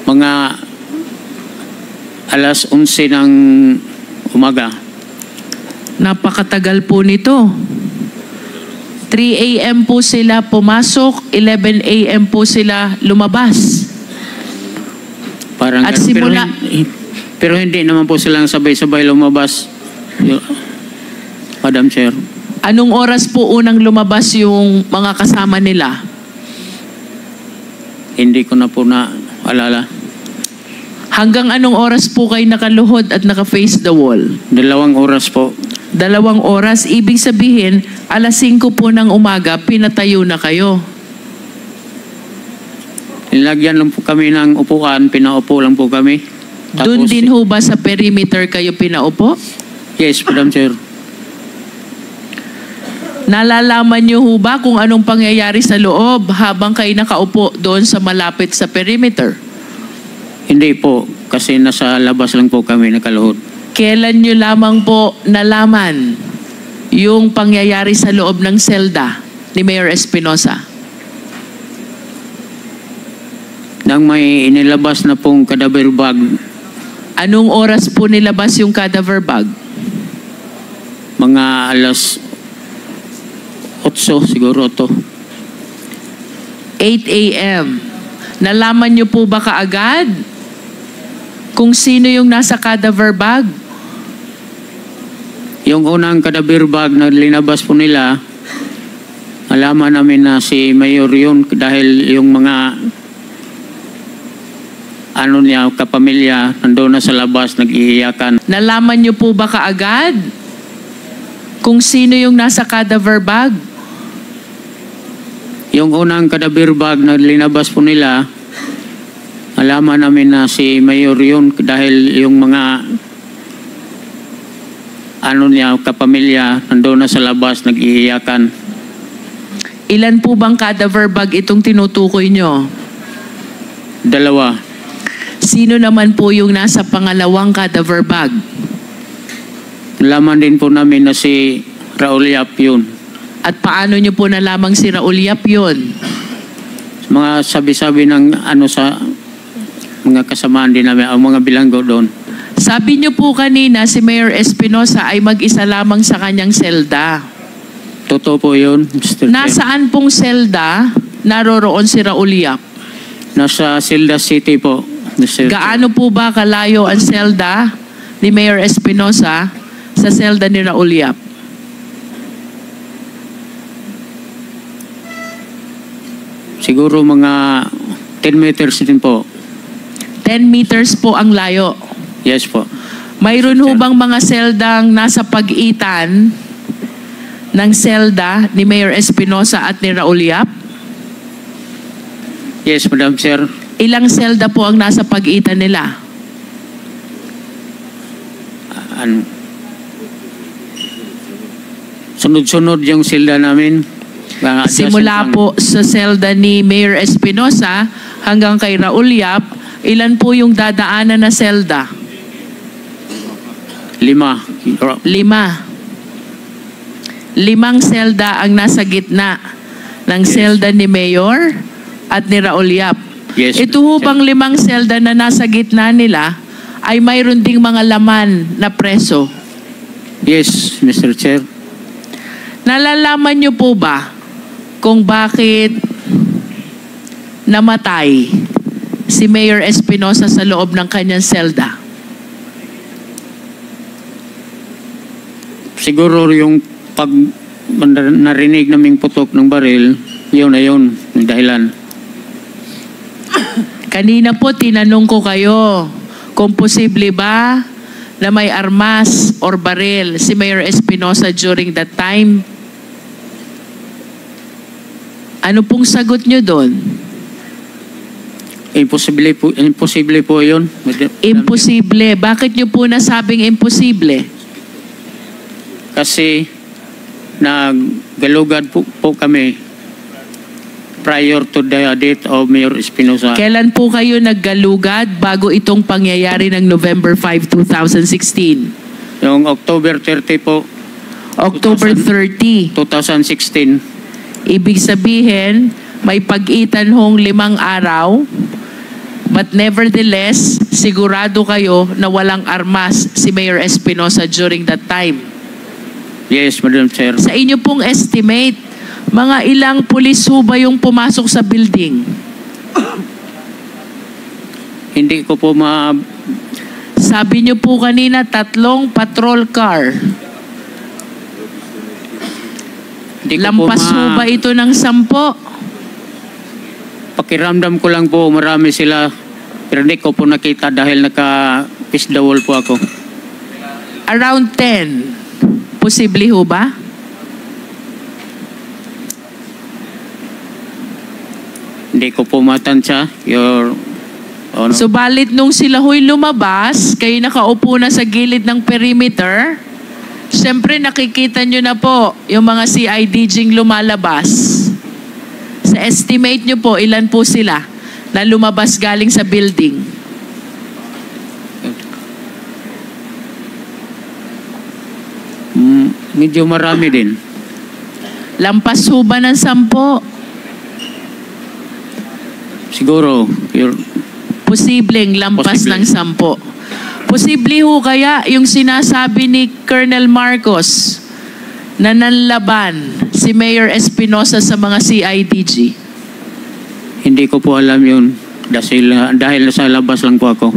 Mga alas 11 ng umaga. Napakatagal po nito. 3 a.m. po sila pumasok, 11 a.m. po sila lumabas. Parang At ganun. simula- pero hindi naman po silang sabay-sabay lumabas. Madam Chair. Anong oras po unang lumabas yung mga kasama nila? Hindi ko na po alala. Hanggang anong oras po kayo nakaluhod at naka-face the wall? 2 oras po. 2 oras, ibig sabihin, alas 5 po ng umaga, pinatayo na kayo. Nilagyan lang po kami ng upuan, pinaupo lang po kami. Doon din ho ba sa perimeter kayo pinaupo? Yes, Madam Chair. Nalalaman niyo ho ba kung anong pangyayari sa loob habang kayo nakaupo doon sa malapit sa perimeter? Hindi po, kasi nasa labas lang po kami nakaluhod. Kailan niyo lamang po nalaman yung pangyayari sa loob ng selda ni Mayor Espinosa? Nang may inilabas na pong cadaver bag, Anong oras po nilabas yung cadaver bag? mga alas 8 siguro to. 8 a.m. Nalaman niyo po ba kaagad kung sino yung nasa cadaver bag? Yung unang cadaver bag na linabas po nila, alaman namin na si Mayor yun dahil yung mga kapamilya nandoon na sa labas nag-iiyakan. Nalaman niyo po ba kaagad kung sino yung nasa cadaver bag? Yung unang cadaver bag na linabas po nila, alaman namin na si Mayor yun dahil yung mga kapamilya nandoon na sa labas nag-iiyakan. Ilan po bang cadaver bag itong tinutukoy nyo? 2. Sino naman po yung nasa pangalawang cadaver bag? Alaman din po namin na si Raul Yap yun. At paano nyo po nalamang si Raul Yap yun? Mga sabi-sabi ng sa mga kasamaan din namin, ang mga bilanggo doon. Sabi nyo po kanina si Mayor Espinosa ay mag-isa lamang sa kanyang selda. Totoo po yun, Mr. Chair. Nasaan pong selda naroroon si Raul Yap? Nasa Silda City po, Mr. Chair. Gaano po ba kalayo ang selda ni Mayor Espinosa sa selda ni Raul Yap? Siguro mga 10 meters din po. 10 meters po ang layo. Yes po. Mayroon ho bang mga seldang nasa pagitan ng selda ni Mayor Espinosa at ni Raul Yap? Yes, Madam Chair. Ilang selda po ang nasa pagitan nila? Sunod-sunod yung silda namin. Simula po sa selda ni Mayor Espinosa hanggang kay Raul Yap, ilan po yung dadaanan na selda? 5. 5. 5 selda ang nasa gitna ng selda ni Mayor at ni Raul Yap. Yes, Ito ho bang 5 selda na nasa gitna nila ay mayroon ding mga laman na preso? Yes, Mr. Chair. Nalalaman niyo po ba kung bakit namatay si Mayor Espinosa sa loob ng kanyang selda? Siguro yung pag narinig naming putok ng baril, yun na yun, yung dahilan. Kanina po tinanong ko kayo kung posible ba na may armas or baril si Mayor Espinosa during that time. Ano pong sagot nyo doon? Imposible po yun. Imposible. Bakit nyo po nasabing imposible? Kasi naggalugad po kami prior to the death of Mayor Espinosa. Kailan po kayo naggalugad bago itong pangyayari ng November 5, 2016? Yung October 30 po, October 30. 2016. Ibig sabihin, may pagitan hong 5 araw, but nevertheless, sigurado kayo na walang armas si Mayor Espinosa during that time. Yes, Madam Chair. Sa inyo pong estimate, mga ilang pulis ho ba yung pumasok sa building? Hindi ko po Sabi niyo po kanina 3 patrol car. Hindi ko Lampas po ho ba ito ng 10? Pakiramdam ko lang po marami sila. Pero hindi ko po nakita dahil naka-face the wall po ako. Around 10. Posible ho ba? Hindi ko po matansya. Your Honor. Subalit nung sila ho'y lumabas, kayo nakaupo na sa gilid ng perimeter, siyempre nakikita nyo na po yung mga CIDGing lumalabas. Sa estimate nyo po, ilan po sila na lumabas galing sa building? Medyo marami din. Lampas ho ba ng 10? Siguro. Posibleng lampas ng 10. Posible ho kaya yung sinasabi ni Colonel Marcos na nanlaban si Mayor Espinosa sa mga CIDG? Hindi ko po alam yun. Dahil sa labas lang po ako.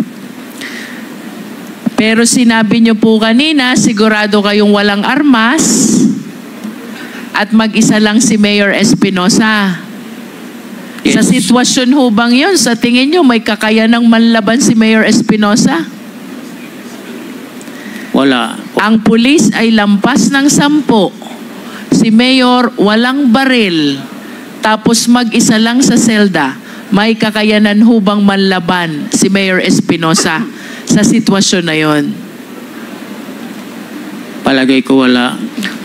Pero sinabi niyo po kanina, sigurado kayong walang armas at mag-isa lang si Mayor Espinosa. Yes. Sa sitwasyon ho bang yun, sa tingin nyo may kakayanang manlaban si Mayor Espinosa? Wala. Ang pulis ay lampas ng 10. Si Mayor walang baril. Tapos mag-isa lang sa selda. May kakayanan ho bang manlaban si Mayor Espinosa sa sitwasyon na yon? Palagay ko wala.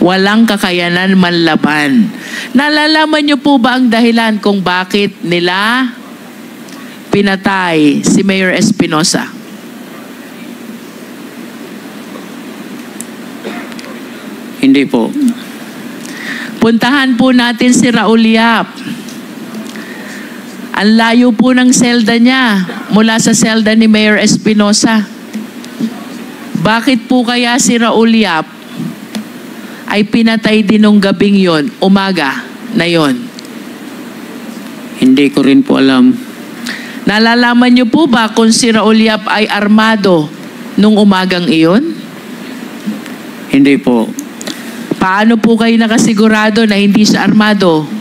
Walang kakayanan manlaban. Nalalaman niyo po ba ang dahilan kung bakit nila pinatay si Mayor Espinosa? Hindi po. Puntahan po natin si Raul Yap. Ang layo po ng selda niya mula sa selda ni Mayor Espinosa. Bakit po kaya si Raul Yap ay pinatay din nung gabing yon, umaga na yon? Hindi ko rin po alam. Nalalaman niyo po ba kung si Raul Yap ay armado nung umagang iyon? Hindi po. Paano po kayo nakasigurado na hindi siya armado?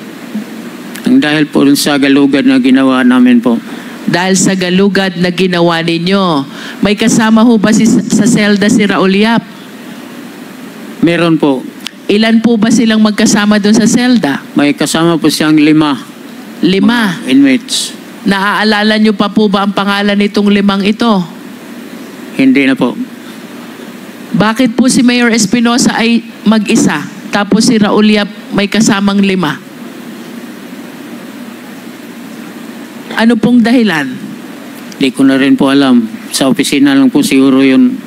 Ang dahil po sa galugad na ginawa namin po. Dahil sa galugad na ginawa ninyo. May kasama ho ba sa selda si Raul Yap? Meron po. Ilan po ba silang magkasama doon sa selda? May kasama po siyang 5. 5. Inmates. Naaalala niyo pa po ba ang pangalan nitong 5 ito? Hindi na po. Bakit po si Mayor Espinosa ay mag-isa, tapos si Raul Yap may kasamang 5? Ano pong dahilan? Hindi ko na rin po alam. Sa opisina lang po siguro yun.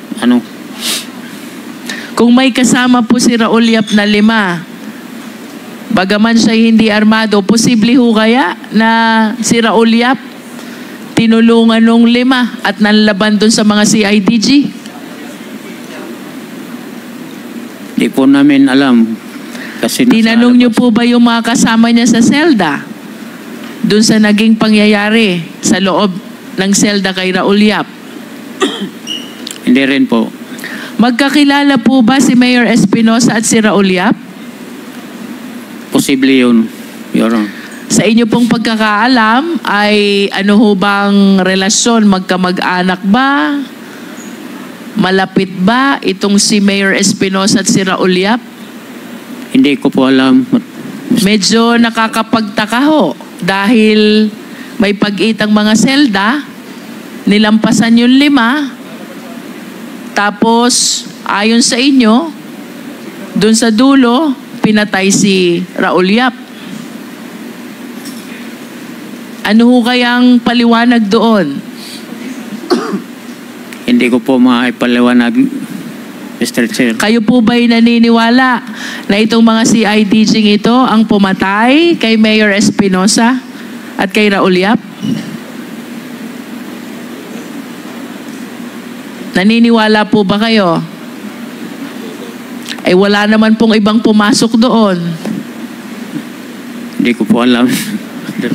Kung may kasama po si Raul Yap na 5, bagaman siya hindi armado, posible ho kaya na si Raul Yap tinulungan nung 5 at nanlaban dun sa mga CIDG? Hindi po namin alam. Kasi Tinanong niyo po ba yung mga kasama niya sa selda? Doon sa naging pangyayari sa loob ng selda kay Raul Yap? Hindi rin po. Magkakilala po ba si Mayor Espinosa at si Raul Yap? Posible yun. Your Honor. Sa inyo pong pagkakaalam ay ano ho bang relasyon? Magkamag-anak ba? Malapit ba itong si Mayor Espinosa at si Raul Yap? Hindi ko po alam. Medyo nakakapagtaka ho dahil may pag-itang mga selda, nilampasan yung 5, tapos ayon sa inyo, dun sa dulo, pinatay si Raul Yap. Ano ho kayang paliwanag doon? Hindi ko po maipaliwanag, Mr. Chair. Kayo po ba'y naniniwala na itong mga CIDGing ito ang pumatay kay Mayor Espinosa at kay Raul Yap? Naniniwala po ba kayo? Eh wala naman pong ibang pumasok doon. Hindi ko po alam.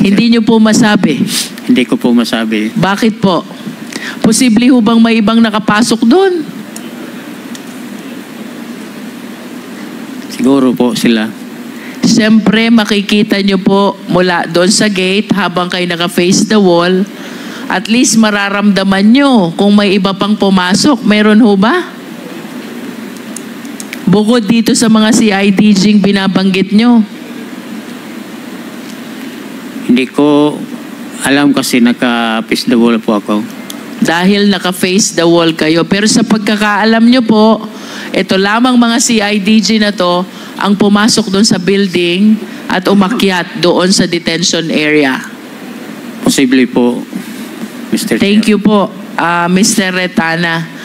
Hindi nyo po masabi. Hindi ko po masabi. Bakit po? Posible ho bang may ibang nakapasok doon? Siguro po sila. Siyempre, makikita nyo po mula doon sa gate habang kayo naka-face the wall. At least mararamdaman nyo kung may iba pang pumasok. Meron ho ba? Bukod dito sa mga CIDG binabanggit nyo. Hindi ko alam kasi naka-face the wall po ako. Dahil naka-face the wall kayo. Pero sa pagkakaalam nyo po, ito lamang mga CIDG na to ang pumasok doon sa building at umakyat doon sa detention area. Posible po, Mr. Thank you po, Mr. Retana.